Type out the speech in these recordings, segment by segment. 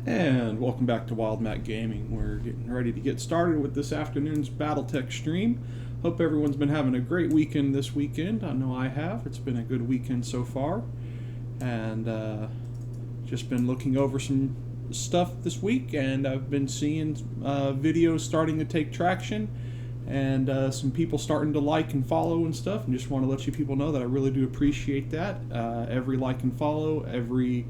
And welcome back to Wild Mac Gaming. We're getting ready to get started with this afternoon's Battletech stream. Hope everyone's been having a great weekend this weekend. I know I have. It's been a good weekend so far. And just been looking over some stuff this week, and I've been seeing videos starting to take traction, and some people starting to like and follow and stuff. And just want to let you people know that I really do appreciate that. Every like and follow, every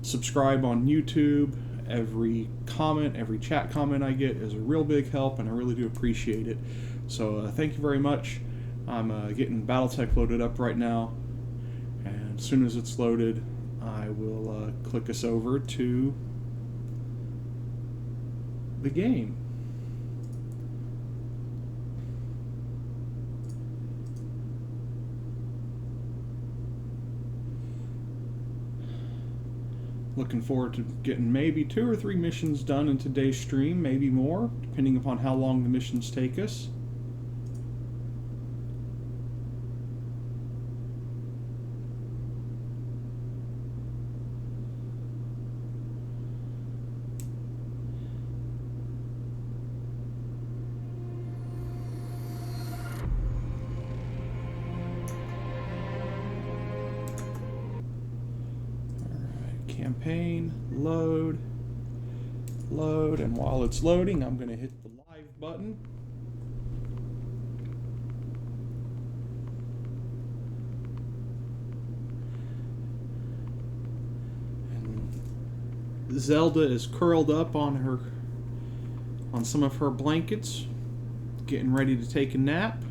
subscribe on YouTube, every comment, every chat comment I get is a real big help, and I really do appreciate it. So thank you very much. I'm getting Battletech loaded up right now, and as soon as it's loaded, I will click us over to the game. Looking forward to getting maybe 2 or 3 missions done in today's stream, maybe more, depending upon how long the missions take us. Campaign, load, and while it's loading, I'm going to hit the live button. And Zelda is curled up on some of her blankets, getting ready to take a nap.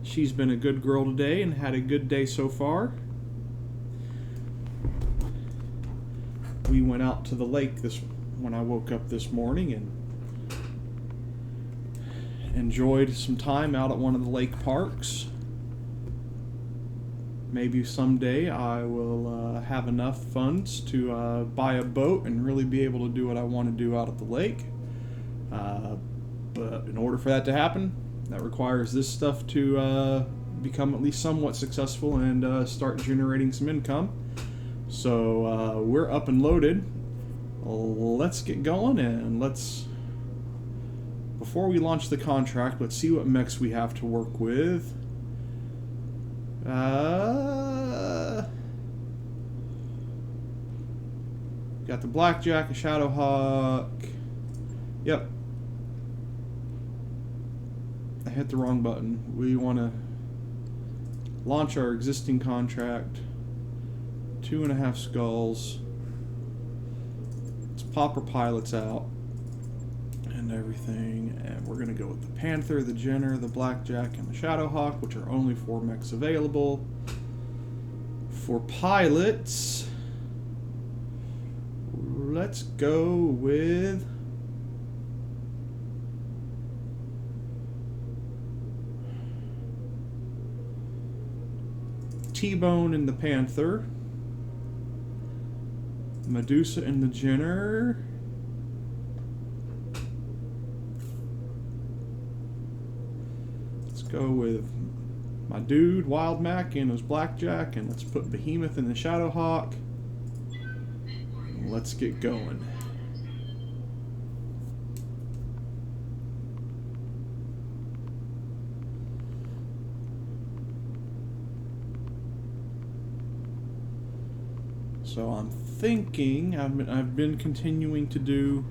She's been a good girl today and had a good day so far. We went out to the lake when I woke up this morning and enjoyed some time out at one of the lake parks. Maybe someday I will have enough funds to buy a boat and really be able to do what I want to do out at the lake. But in order for that to happen, that requires this stuff to become at least somewhat successful and start generating some income. So we're up and loaded. Let's get going, and before we launch the contract, let's see what mechs we have to work with. Got the Blackjack, a Shadowhawk. Yep. I hit the wrong button. We want to launch our existing contract. 2.5 skulls. Let's pop our pilots out and everything, and we're gonna go with the Panther, the Jenner, the Blackjack, and the Shadowhawk, which are only 4 mechs available. For pilots, let's go with T-Bone and the Panther, Medusa and the Jenner, let's go with my dude Wild Mac and his Blackjack, and let's put Behemoth in the Shadowhawk. Let's get going. So I'm thinking, I've been continuing to do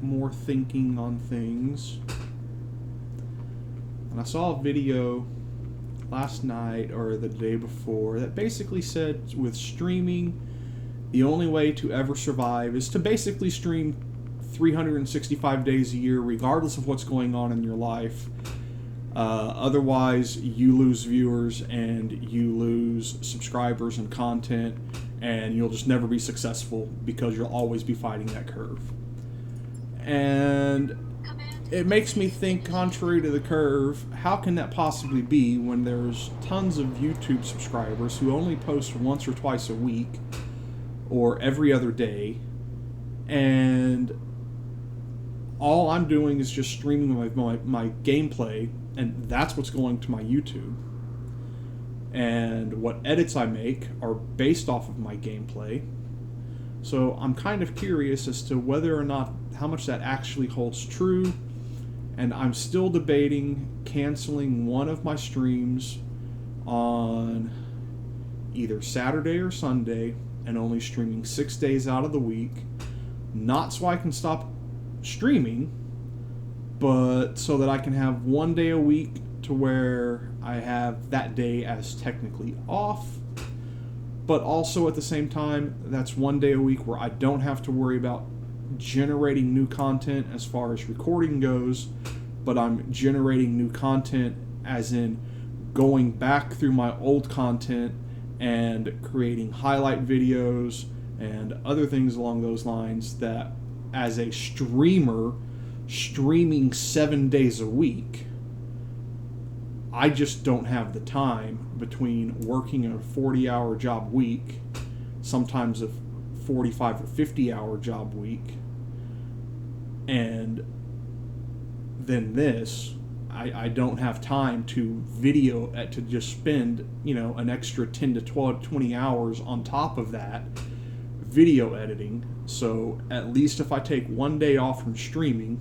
more thinking on things, and I saw a video last night or the day before that basically said with streaming, the only way to ever survive is to basically stream 365 days a year regardless of what's going on in your life. Otherwise you lose viewers and you lose subscribers and content, and you'll just never be successful because you'll always be fighting that curve. And it makes me think, contrary to the curve, how can that possibly be when there's tons of YouTube subscribers who only post once or twice a week or every other day, and all I'm doing is just streaming my gameplay, and that's what's going to my YouTube. And what edits I make are based off of my gameplay. So I'm kind of curious as to whether or not how much that actually holds true. And I'm still debating canceling one of my streams on either Saturday or Sunday and only streaming 6 days out of the week. Not so I can stop streaming, but so that I can have 1 day a week to where I have that day as technically off, but also at the same time, that's 1 day a week where I don't have to worry about generating new content as far as recording goes, but I'm generating new content as in going back through my old content and creating highlight videos and other things along those lines that, as a streamer, streaming 7 days a week, I just don't have the time between working a 40-hour job week, sometimes a 45 or 50-hour job week, and then this. I don't have time to to just spend, an extra 10 to 12, 20 hours on top of that video editing. So at least if I take 1 day off from streaming,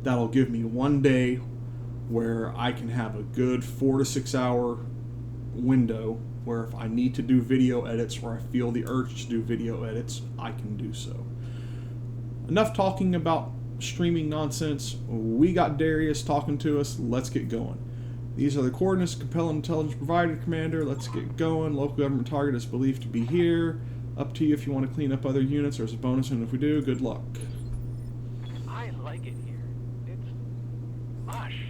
that'll give me 1 day where I can have a good 4 to 6 hour window where if I need to do video edits or I feel the urge to do video edits, I can do so. Enough talking about streaming nonsense. We got Darius talking to us. Let's get going. These are the coordinates. Compelling intelligence provided, Commander. Let's get going. Local government target is believed to be here. Up to you if you want to clean up other units. There's a bonus, and if we do, good luck. I like it here. It's lush.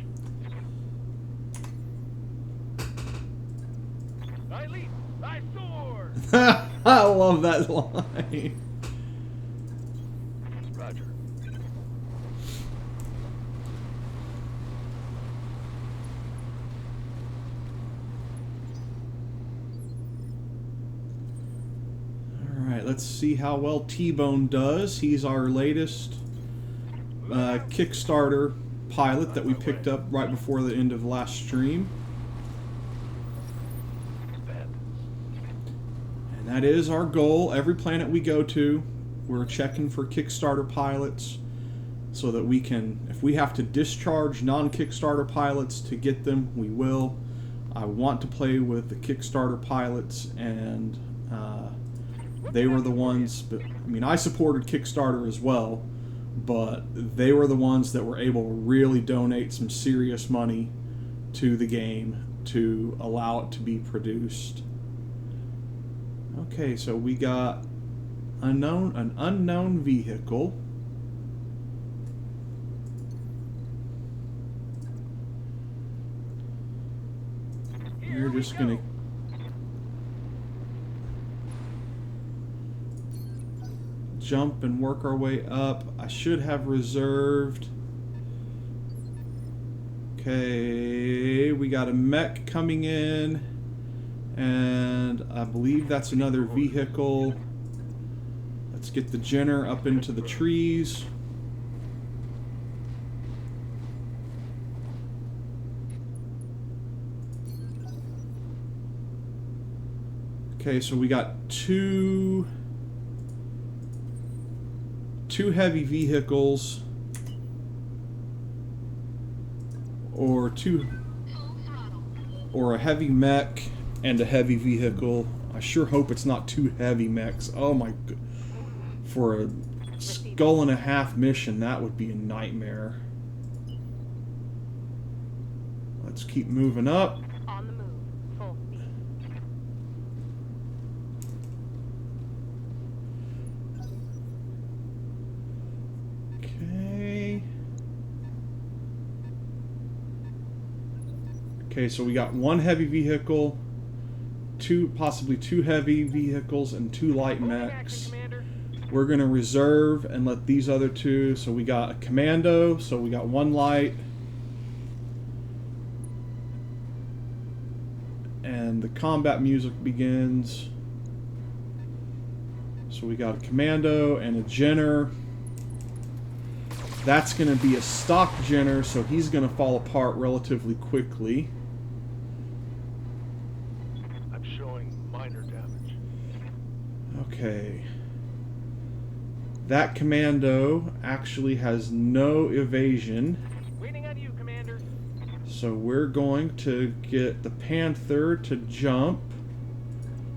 I leap, I soar. I love that line. Roger. Alright, let's see how well T-Bone does. He's our latest Kickstarter pilot that we picked up right before the end of last stream. And that is our goal. Every planet we go to, we're checking for Kickstarter pilots so that we can, if we have to discharge non-Kickstarter pilots to get them, we will. I want to play with the Kickstarter pilots, and they were the ones, I supported Kickstarter as well, but they were the ones that were able to really donate some serious money to the game to allow it to be produced. Okay, so we got an unknown vehicle. We're just going to jump and work our way up. I should have reserved. Okay, we got a mech coming in, and I believe that's another vehicle. Let's get the Jenner up into the trees. Okay, so we got two heavy vehicles, or a heavy mech and a heavy vehicle. I sure hope it's not two heavy mechs. Oh my god. For a skull and a half mission, that would be a nightmare. Let's keep moving up. On the move, full speed. Okay. Okay, so we got one heavy vehicle, possibly two heavy vehicles, and two light mechs. We're going to reserve and let these other two. So we got a commando. So we got one light. And the combat music begins. So we got a commando and a Jenner. That's going to be a stock Jenner, so he's going to fall apart relatively quickly. I'm showing minor damage. Okay. That commando actually has no evasion. Waiting on you, Commander. So we're going to get the Panther to jump.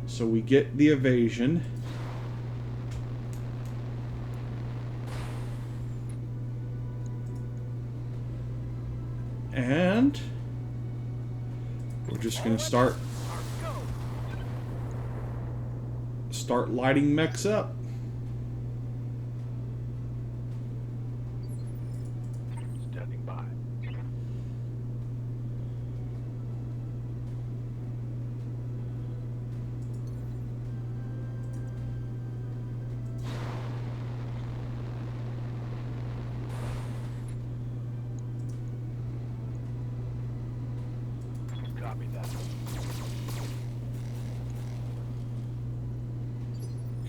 So we get the evasion. And we're just going to start lighting mechs up. Standing by. Copy that.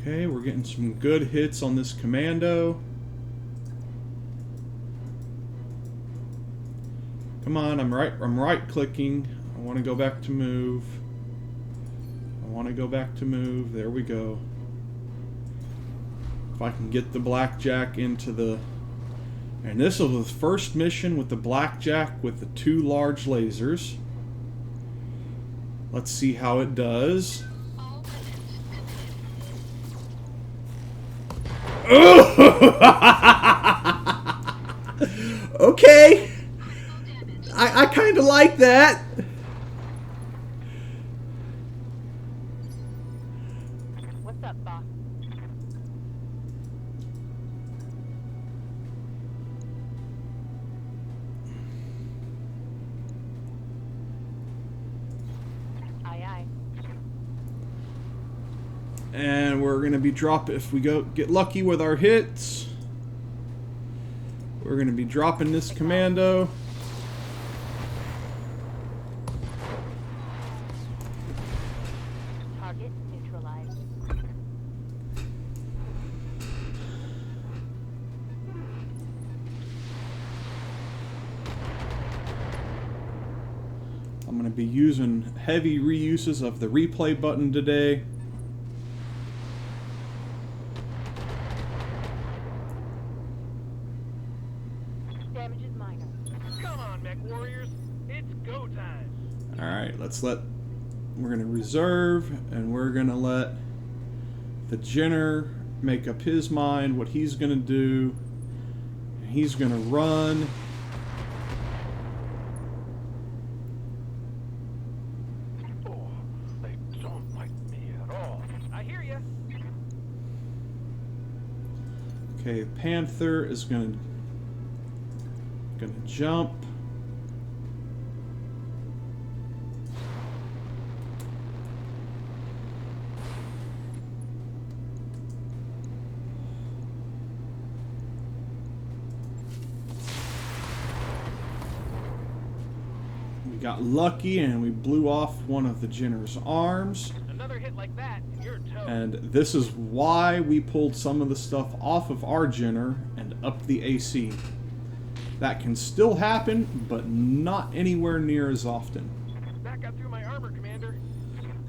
Okay, we're getting some good hits on this commando. Come on, I'm right clicking. I want to go back to move. I want to go back to move. There we go. If I can get the blackjack into the... And this was the first mission with the blackjack with the 2 large lasers. Let's see how it does. Okay. I kind of like that. What's up, boss? Aye, aye. And we're going to be dropping, if we get lucky with our hits, we're going to be dropping this commando. Target neutralized. I'm going to be using heavy reuses of the replay button today. Damage is minor. Come on, mech warriors. It's go time. Alright, we're going to reserve, and we're going to let the Jenner make up his mind what he's going to do. He's going to run. Oh, they don't like me at all. I hear ya. Okay, Panther is going to jump. We got lucky and we blew off one of the Jenner's arms. Another hit like that, and you're toast. And this is why we pulled some of the stuff off of our Jenner and up the AC. That can still happen, but not anywhere near as often. That got through my armor, Commander.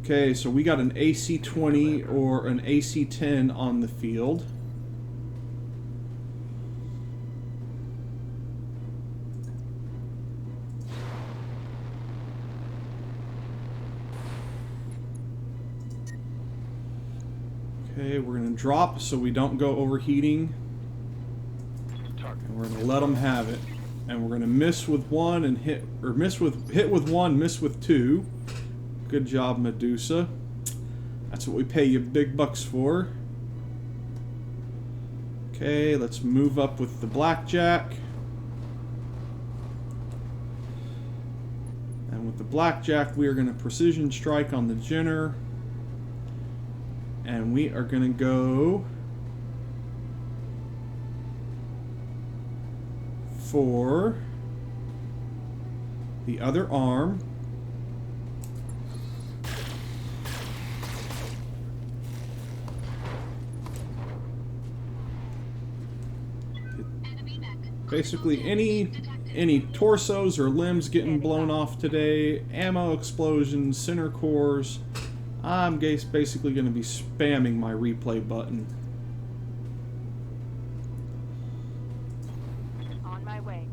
Okay, so we got an AC-20 or an AC-10 on the field. Okay, we're going to drop so we don't go overheating. Target. And we're going to let them have it. And we're going to miss with one and hit with one, miss with two. Good job, Medusa. That's what we pay you big bucks for. Okay, let's move up with the blackjack. And with the blackjack, we are going to precision strike on the Jenner. And we are going to go for the other arm. Basically, any torsos or limbs getting blown off today, ammo explosions, center cores, I'm basically going to be spamming my replay button. On my way.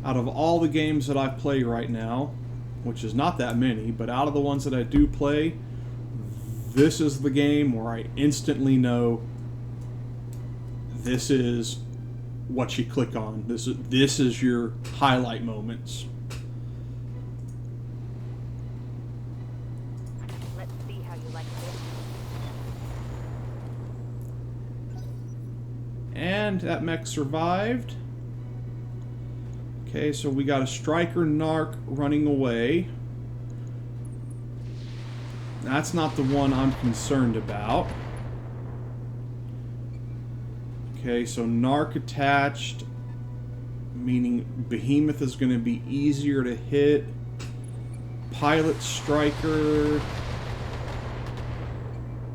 Out of all the games that I play right now, which is not that many, but out of the ones that I do play, this is the game where I instantly know this is what you click on. This is your highlight moments. Let's see how you like this. And that mech survived. Okay, so we got a striker narc running away. That's not the one I'm concerned about. Okay, so narc attached, meaning behemoth is going to be easier to hit. Pilot striker.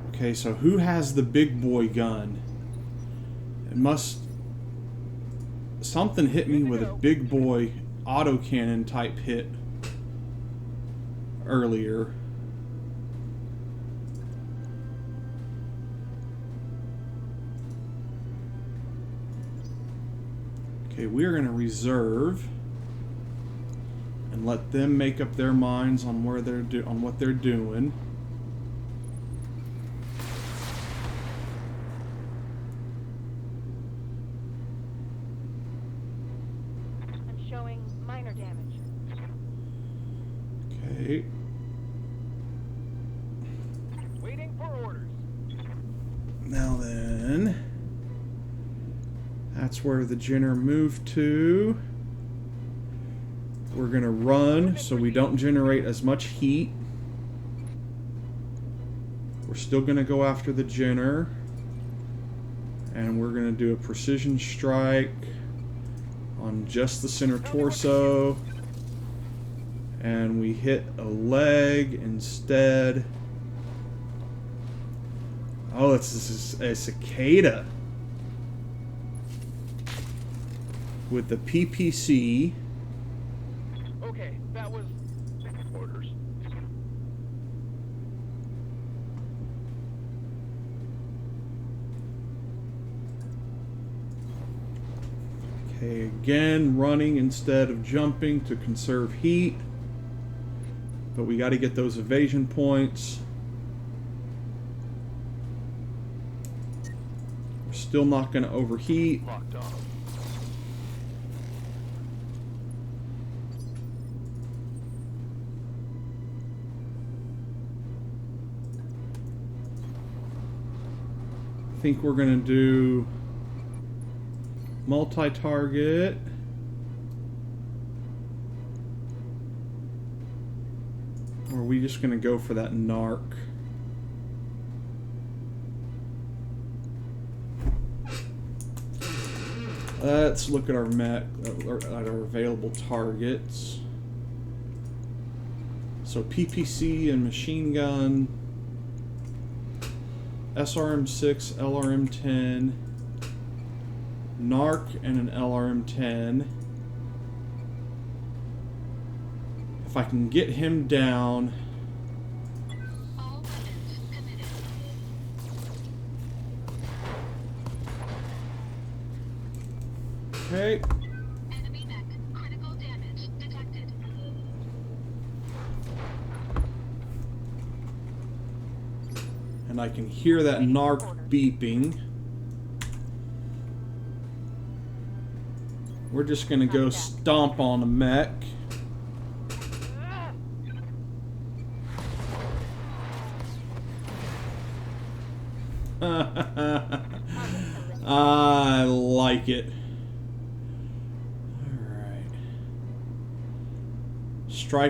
Okay, so who has the big boy gun? It must... Something hit me with a big boy autocannon type hit earlier. Okay, we're going to reserve and let them make up their minds on where they're on what they're doing. I'm showing minor damage. Okay. Waiting for orders. Now then, that's where the Jenner moved to. We're going to run so we don't generate as much heat. We're still going to go after the Jenner. And we're going to do a precision strike on just the center torso. And we hit a leg instead. Oh, it's a cicada. With the PPC. Okay, that was orders. Okay, again, running instead of jumping to conserve heat. But we got to get those evasion points. We're still not going to overheat. Locked on. I think we're going to do multi-target. Or are we just going to go for that narc? Let's look at our mech, at our available targets. So PPC and machine gun, SRM-6, LRM-10, narc and an LRM-10. If I can get him down. All weapons committed. Okay. Enemy mech. Critical damage detected. And I can hear that narc beeping. We're just gonna go stomp on a mech. I like it. All right. Strike.